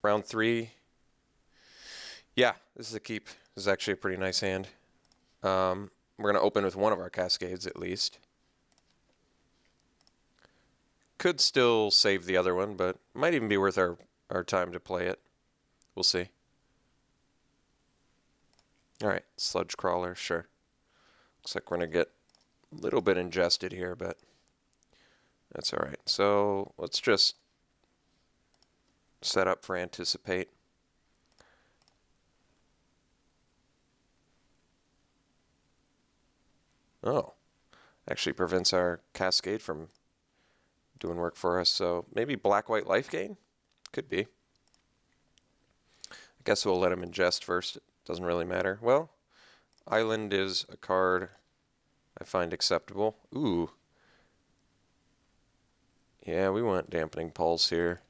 Round 3. Yeah, this is a keep. This is actually a pretty nice hand. We're going to open with one of our cascades at least. Could still save the other one, but might even be worth our time to play it. We'll see. Alright, Sludge Crawler, sure. Looks like we're going to get a little bit ingested here, but that's alright. So let's just set up for Anticipate. Oh, actually prevents our Cascade from doing work for us. So maybe Black-White Life Gain? Could be. I guess we'll let him ingest first. It doesn't really matter. Well, Island is a card I find acceptable. Ooh. Yeah, we want Dampening Pulse here.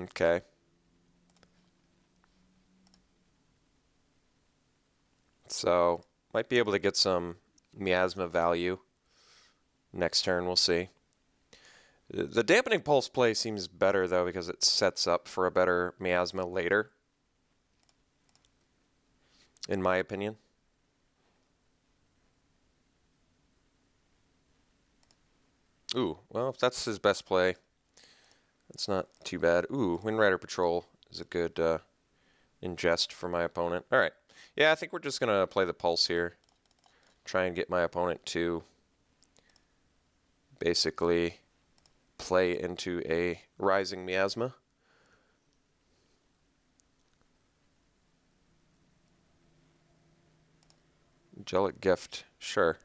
Okay. So, might be able to get some Miasma value next turn. We'll see. The Dampening Pulse play seems better, though, because it sets up for a better Miasma later, in my opinion. Ooh, well, if that's his best play, that's not too bad. Ooh, Windrider Patrol is a good ingest for my opponent. All right. Yeah, I think we're just going to play the Pulse here. Try and get my opponent to basically play into a Rising Miasma. Angelic Gift, sure.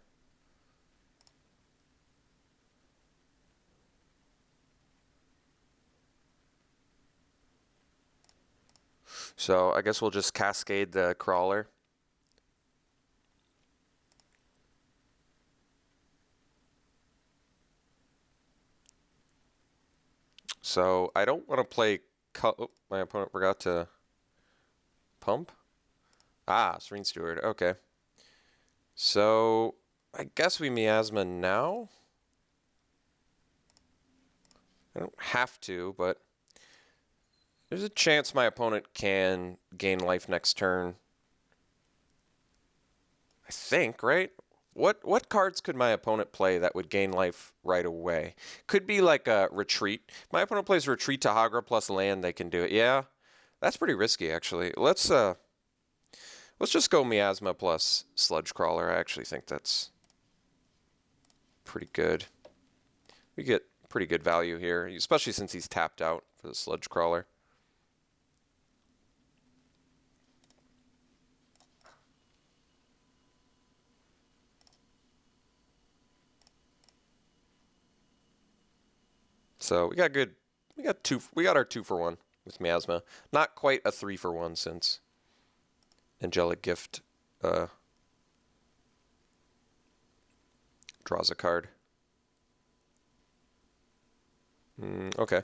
So I guess we'll just cascade the Crawler. So I don't want to play... Oh, my opponent forgot to pump. Ah, Serene Steward. Okay. So I guess we Miasma now. I don't have to, but there's a chance my opponent can gain life next turn. I think, right? What cards could my opponent play that would gain life right away? Could be like a Retreat. My opponent plays Retreat to Hagra plus land, they can do it. Yeah, that's pretty risky, actually. Let's just go Miasma plus Sludge Crawler. I actually think that's pretty good. We get pretty good value here, especially since he's tapped out for the Sludge Crawler. So we got good. We got our 2-for-1 with Miasma. Not quite a 3-for-1 since Angelic Gift draws a card. Okay.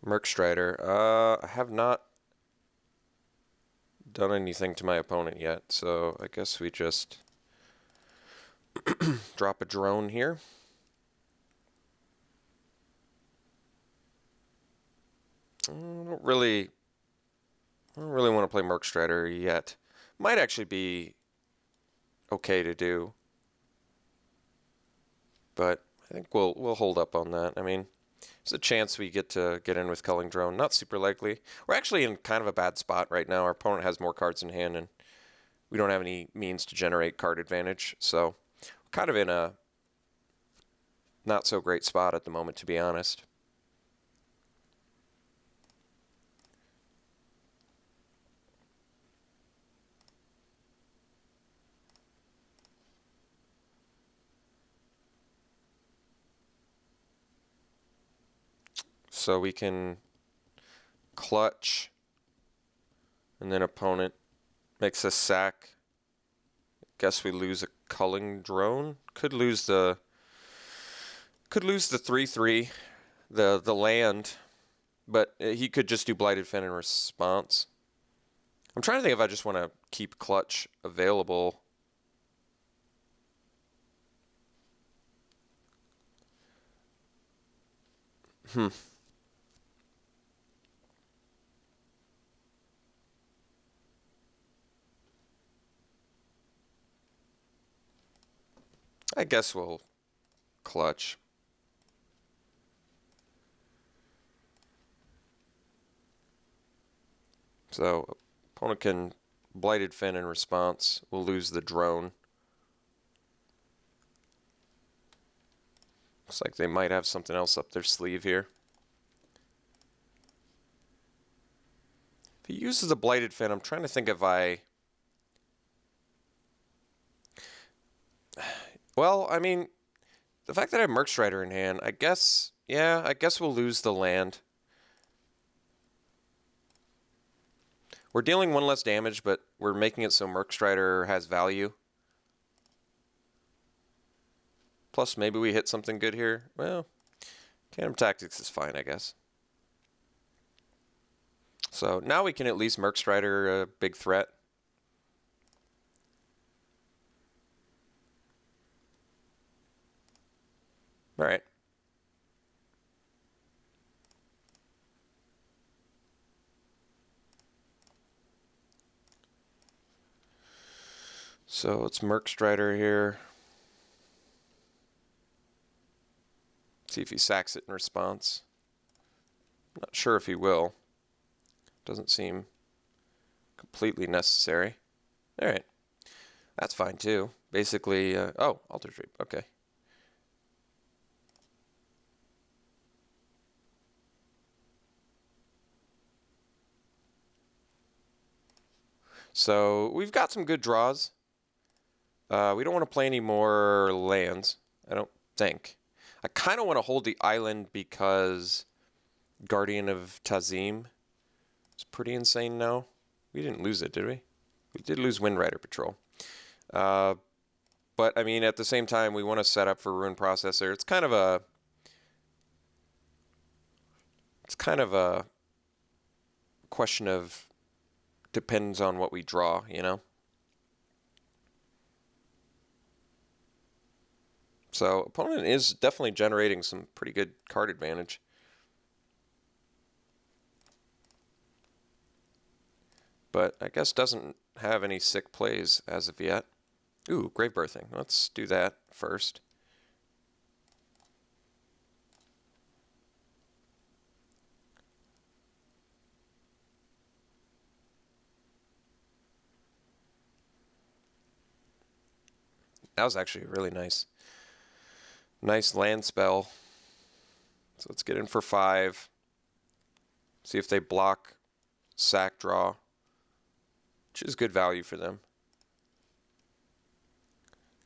Mercstrider. I have not done anything to my opponent yet, so I guess we just drop a drone here. I don't really want to play Mercstrider yet. Might actually be okay to do, but I think we'll hold up on that. I mean, there's a chance we get in with Culling Drone. Not super likely. We're actually in kind of a bad spot right now. Our opponent has more cards in hand, and we don't have any means to generate card advantage. So we're kind of in a not so great spot at the moment, to be honest. So we can clutch, and then opponent makes a sack. Guess we lose a Culling Drone. Could lose the 3/3, the land, but he could just do Blighted Fen in response. I'm trying to think if I just want to keep clutch available. Hmm. I guess we'll clutch. So opponent can Blighted Fin in response. We'll lose the drone. Looks like they might have something else up their sleeve here. If he uses the Blighted Fin, I'm trying to think if I... Well, I mean, the fact that I have Merc Strider in hand, I guess, yeah, I guess we'll lose the land. We're dealing one less damage, but we're making it so Merc Strider has value. Plus, maybe we hit something good here. Well, Tandem Tactics is fine, I guess. So now we can at least Merc Strider a big threat. All right. So let's Merc Strider here. See if he sacks it in response. Not sure if he will. Doesn't seem completely necessary. All right. That's fine too. Basically, oh, Alter Shape. Okay. So we've got some good draws. We don't want to play any more lands, I don't think. I kind of want to hold the island because Guardian of Tazim is pretty insane now. We didn't lose it, did we? We did lose Wind Rider Patrol. But, I mean, at the same time, we want to set up for Rune Processor. It's kind of a question of depends on what we draw, you know? So opponent is definitely generating some pretty good card advantage. But I guess doesn't have any sick plays as of yet. Ooh, Grave Birthing. Let's do that first. That was actually really nice. Nice land spell. So let's get in for 5. See if they block sack draw, which is good value for them.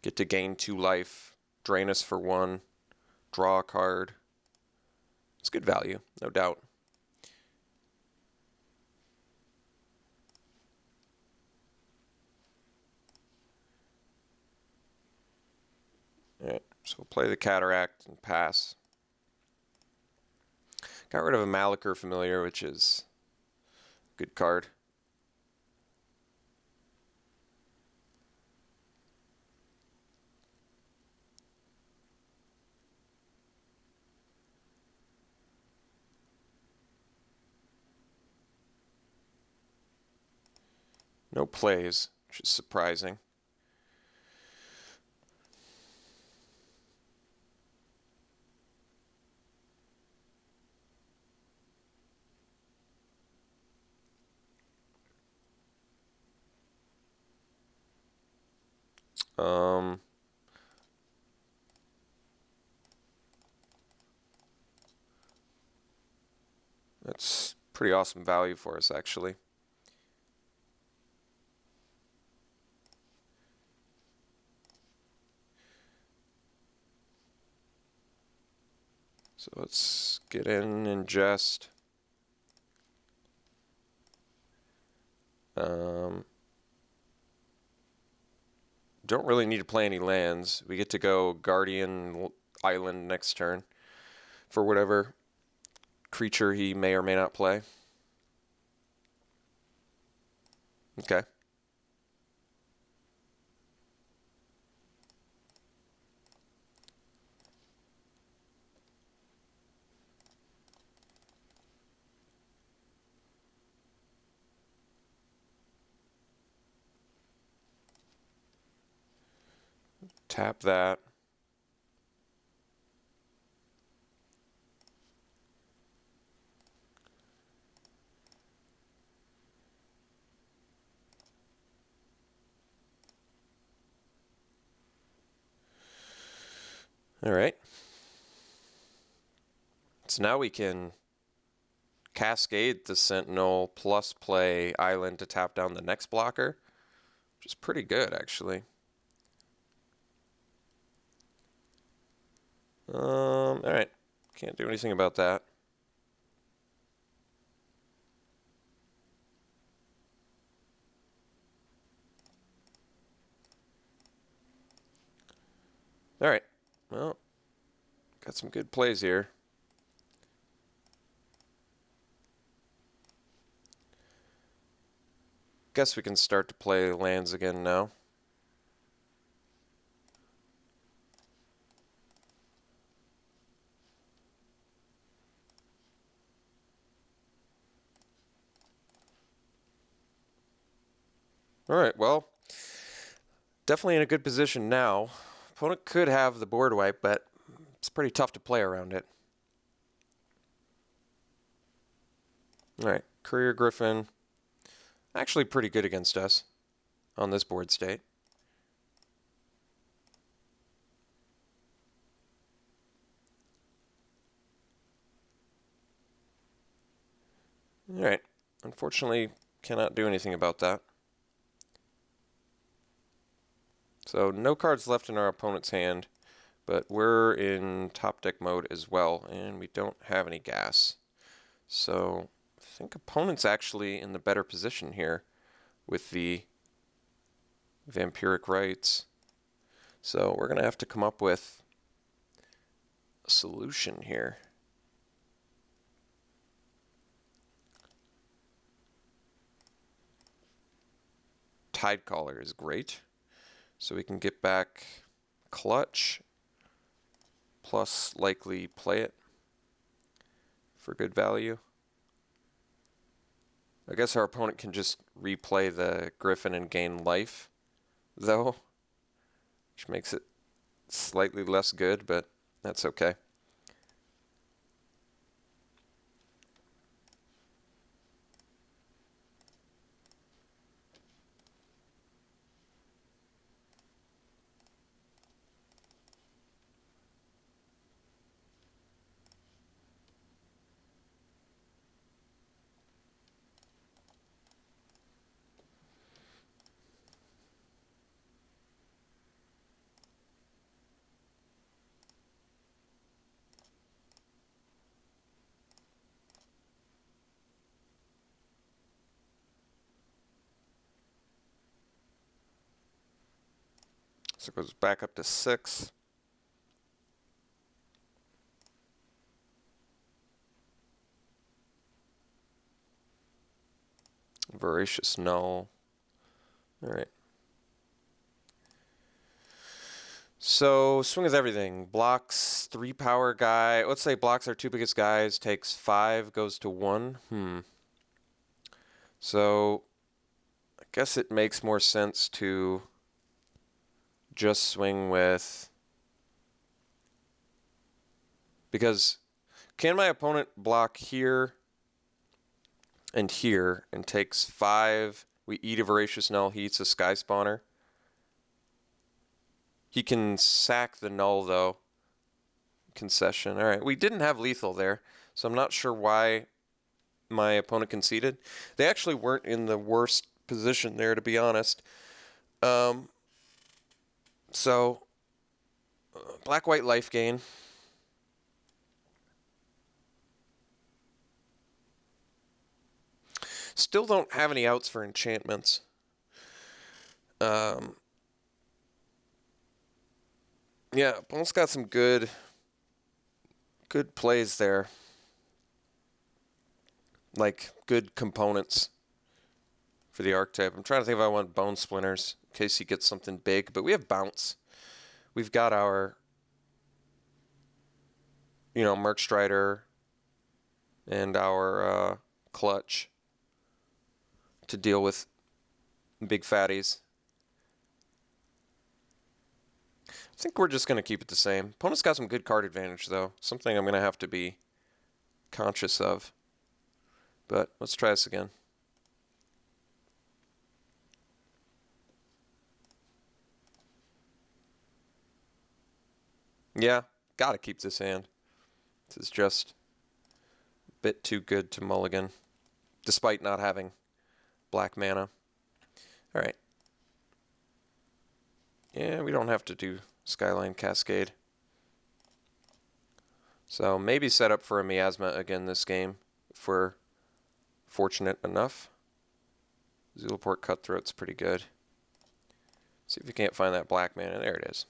Get to gain 2 life, drain us for 1, draw a card. It's good value, no doubt. All right, so we'll play the Cataract and pass. Got rid of a Malachor Familiar, which is a good card. No plays, which is surprising. That's pretty awesome value for us, actually. So let's get in and ingest. Don't really need to play any lands. We get to go Guardian Island next turn for whatever creature he may or may not play. Okay. Tap that. All right. So now we can cascade the Sentinel plus play Island to tap down the next blocker, which is pretty good, actually. All right. Can't do anything about that. All right. Well, got some good plays here. Guess we can start to play lands again now. All right, well, definitely in a good position now. Opponent could have the board wipe, but it's pretty tough to play around it. All right, Courier Griffin, actually pretty good against us on this board state. All right, unfortunately, cannot do anything about that. So no cards left in our opponent's hand, but we're in top deck mode as well, and we don't have any gas. So I think opponent's actually in the better position here with the Vampiric Rites. So we're going to have to come up with a solution here. Tidecaller is great. So we can get back Clutch, plus likely play it for good value. I guess our opponent can just replay the Griffin and gain life, though, which makes it slightly less good, but that's okay. So it goes back up to 6. Voracious Null. All right. So swing is everything. Blocks 3 power guy. Let's say blocks our 2 biggest guys. Takes 5, goes to 1. So I guess it makes more sense to just swing with, because can my opponent block here and here and takes 5? We eat a Voracious Null. He eats a Sky Spawner. He can sack the Null, though. Concession. All right, we didn't have lethal there, so I'm not sure why my opponent conceded. They actually weren't in the worst position there, to be honest. So, black-white life gain. Still don't have any outs for enchantments. Yeah, opponent's got some good plays there. Like, good components for the archetype. I'm trying to think if I want Bone Splinters in case he gets something big, but we have Bounce. We've got our, Merc Strider and our Clutch to deal with big fatties. think we're just going to keep it the same. Opponent's got some good card advantage, though. Something I'm going to have to be conscious of. But let's try this again. Yeah, got to keep this hand. This is just a bit too good to mulligan, despite not having black mana. All right. Yeah, we don't have to do Skyline Cascade. So maybe set up for a Miasma again this game if we're fortunate enough. Zulaport Cutthroat's pretty good. See if we can't find that black mana. There it is.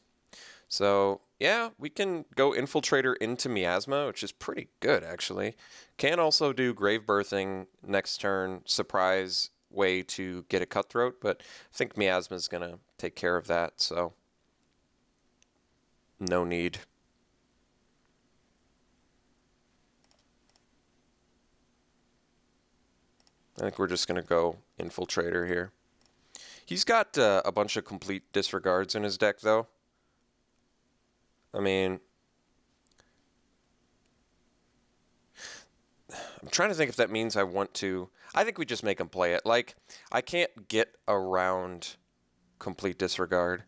So yeah, we can go Infiltrator into Miasma, which is pretty good actually. Can also do Grave Birthing next turn, surprise way to get a Cutthroat, but I think Miasma is going to take care of that, so no need. I think we're just going to go Infiltrator here. He's got a bunch of complete disregards in his deck, though. I mean, I'm trying to think if that means I want to. I think we just make him play it. Like, I can't get around complete disregard.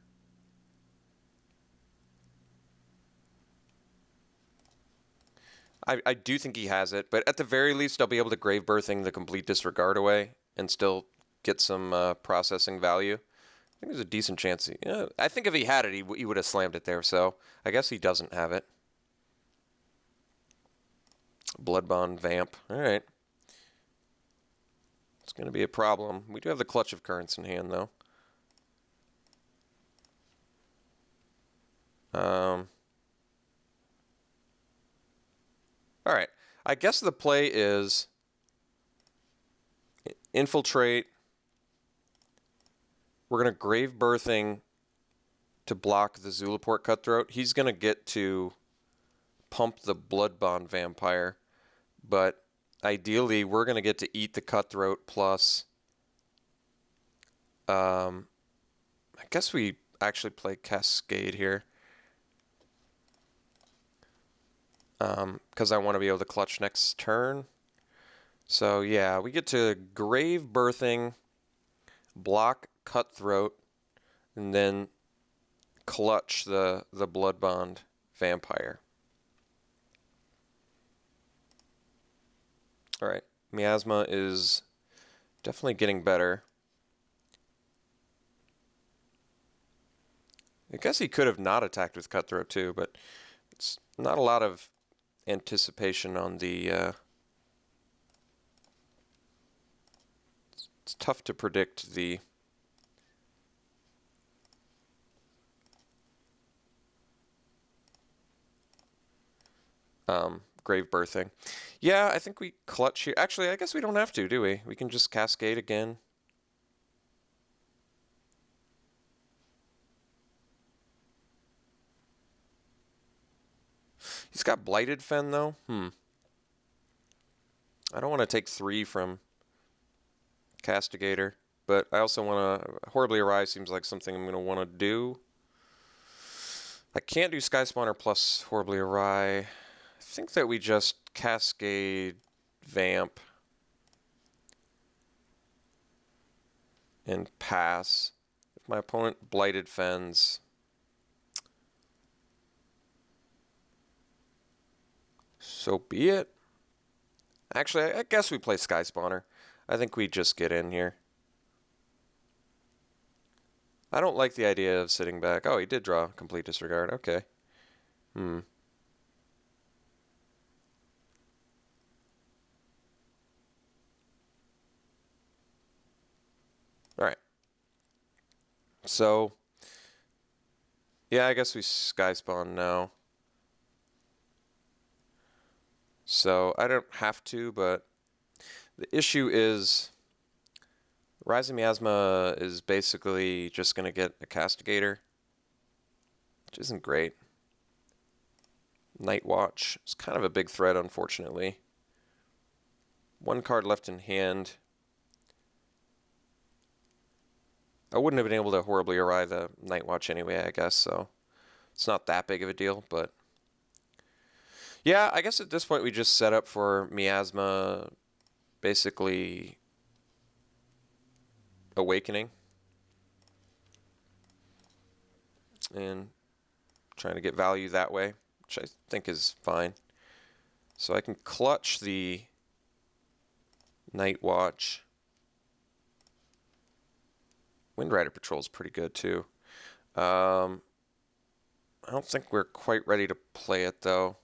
I do think he has it, but at the very least, I'll be able to Grave Birthing the complete disregard away and still get some processing value. I think there's a decent chance. I think if he had it, he would have slammed it there, so I guess he doesn't have it. Bloodbond Vamp. All right. It's going to be a problem. We do have the Clutch of Currents in hand, though. All right. I guess the play is Infiltrate. We're going to Grave Birthing to block the Zulaport Cutthroat. He's going to get to pump the Bloodbond Vampire, but ideally we're going to get to eat the Cutthroat plus... I guess we actually play Cascade here. Because I want to be able to clutch next turn. So yeah, we get to Grave Birthing, block Cutthroat, and then clutch the Bloodbond Vampire. Alright, Miasma is definitely getting better. I guess he could have not attacked with Cutthroat too, but it's not a lot of anticipation on the... it's tough to predict the... Grave Birthing. Yeah, I think we clutch here. Actually, I guess we don't have to, do we? We can just Cascade again. He's got Blighted Fen, though. I don't want to take 3 from Castigator, but I also want to... Horribly Awry seems like something I'm going to want to do. I can't do Sky Spawner plus Horribly Awry. I think that we just Cascade Vamp and pass. If my opponent Blighted Fens... so be it. Actually, I guess we play Sky Spawner. I think we just get in here. I don't like the idea of sitting back. Oh, he did draw Complete Disregard. Okay. Alright. So, yeah, I guess we Sky Spawn now. So, I don't have to, but the issue is Rising Miasma is basically just going to get a Castigator, which isn't great. Night Watch is kind of a big threat, unfortunately. 1 card left in hand. I wouldn't have been able to Horribly Awry the Night Watch anyway, I guess, so It's not that big of a deal, but yeah, I guess at this point we just set up for Miasma basically awakening and trying to get value that way, which I think is fine. So I can clutch the Night Watch. Wind Rider Patrol is pretty good too. I don't think we're quite ready to play it though.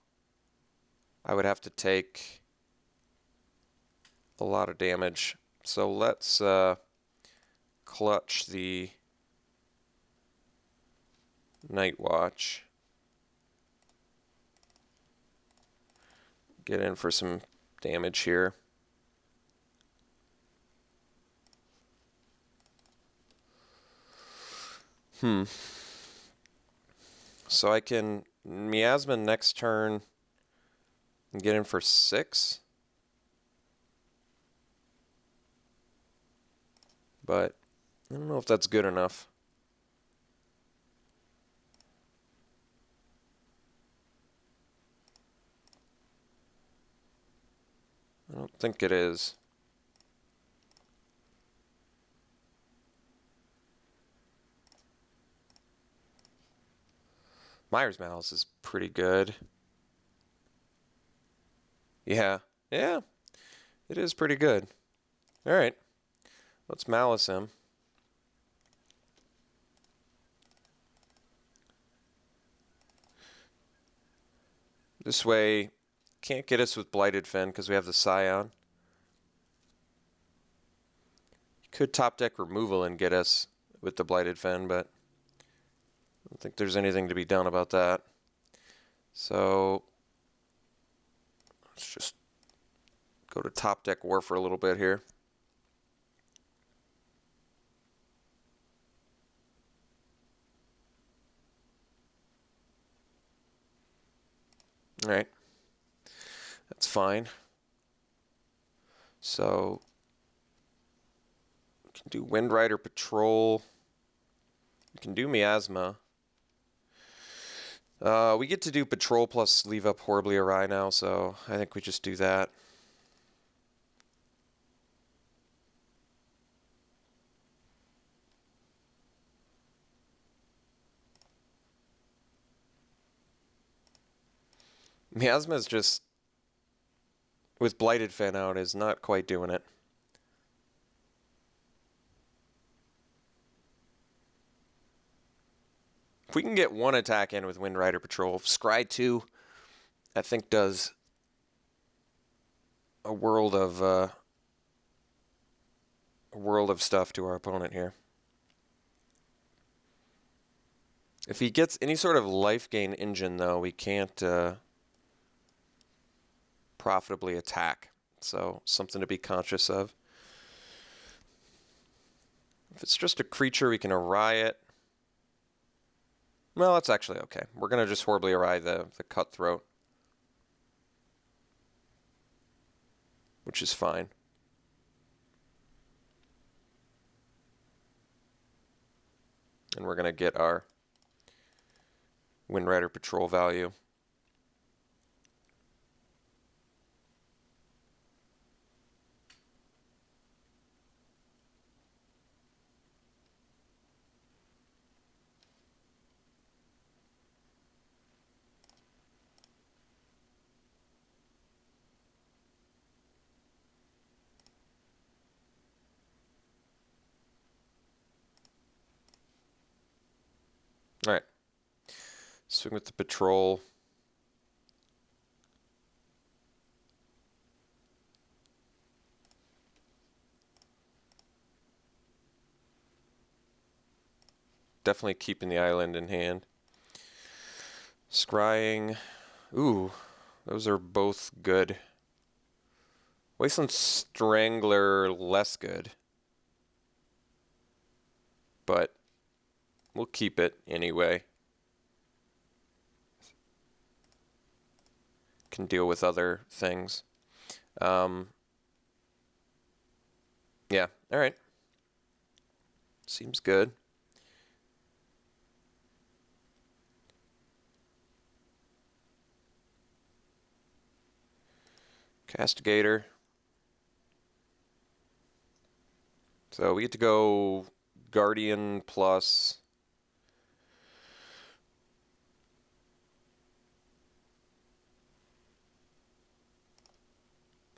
I would have to take a lot of damage. So let's clutch the Night Watch. Get in for some damage here. So I can Miasma next turn and get in for 6. But I don't know if that's good enough. I don't think it is. Myers Malice is pretty good. Yeah, it is pretty good. All right, let's Malice him. This way, can't get us with Blighted Fen because we have the Scion. Could top deck removal and get us with the Blighted Fen, but I don't think there's anything to be done about that. So let's just go to top deck war for a little bit here. All right, that's fine. So we can do Wind Rider Patrol. We can do Miasma. We get to do Patrol plus leave up Horribly Awry now, so I think we just do that. Miasma is just, with Blighted Fen out, is not quite doing it. If we can get one attack in with Wind Rider Patrol, Scry 2, I think does a world of stuff to our opponent here. If he gets any sort of life gain engine, though, we can't profitably attack. So something to be conscious of. If it's just a creature, we can awry it. Well, that's actually okay. We're going to just Horribly Awry the Cutthroat, which is fine. And we're going to get our Wind Rider Patrol value. All right. Swing with the Patrol. Definitely keeping the island in hand. Scrying. Ooh, those are both good. Wasteland Strangler, less good. But we'll keep it anyway. Can deal with other things. Yeah, all right. Seems good. Castigator. So we get to go Guardian plus...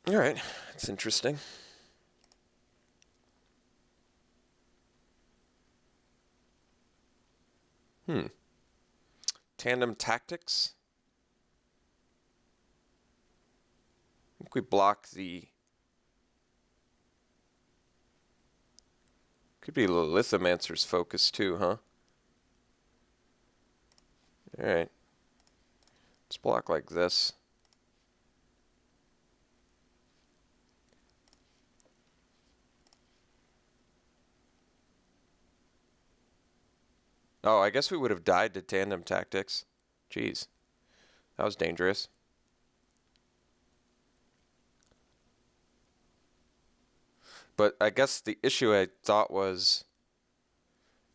Alright, that's interesting. Tandem Tactics. I think we block the... Could be Lithomancer's focus too, huh? Alright. Let's block like this. Oh, I guess we would have died to Tandem Tactics. Jeez. That was dangerous. But I guess the issue I thought was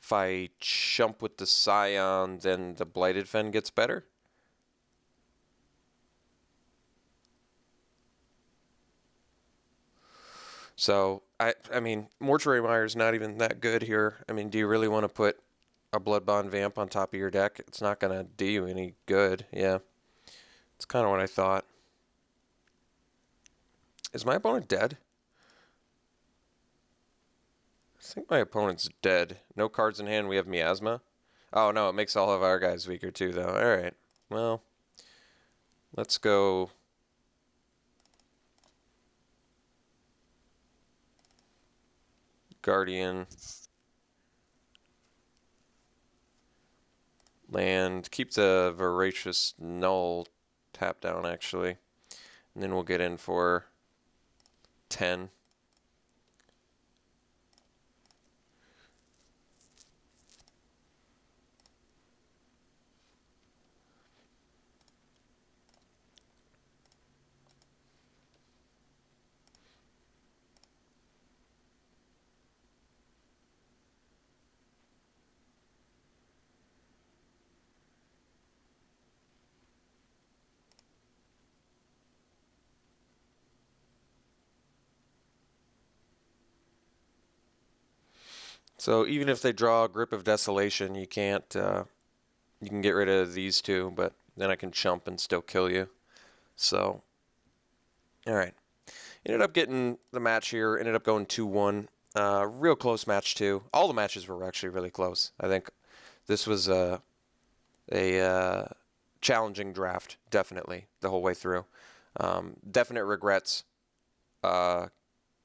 if I jump with the Scion, then the Blighted Fen gets better. So, I mean, Mortuary Mire's not even that good here. I mean, do you really want to put a Bloodbond Vamp on top of your deck? It's not going to do you any good. Yeah. It's kind of what I thought. Is my opponent dead? I think my opponent's dead. No cards in hand. We have Miasma. Oh, no. It makes all of our guys weaker, too, though. All right. Well, let's go... Guardian. Land. Keep the Voracious Null tap down, actually. And then we'll get in for 10. So even if they draw a Grip of Desolation, you can't, you can get rid of these two, but then I can chump and still kill you. So, alright. Ended up getting the match here, ended up going 2-1. Real close match too. All the matches were actually really close. I think this was a challenging draft, definitely, the whole way through. Definite regrets,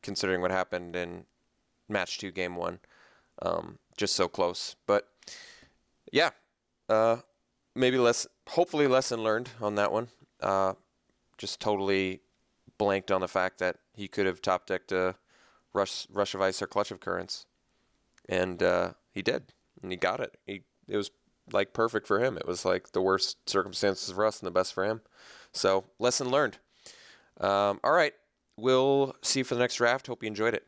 considering what happened in match 2, game 1. Just so close. But yeah, maybe hopefully lesson learned on that one. Just totally blanked on the fact that he could have top decked a Rush of Ice or Clutch of Currents. And he did. And he got it. It was like perfect for him. It was like the worst circumstances for us and the best for him. So lesson learned. All right. We'll see you for the next draft. Hope you enjoyed it.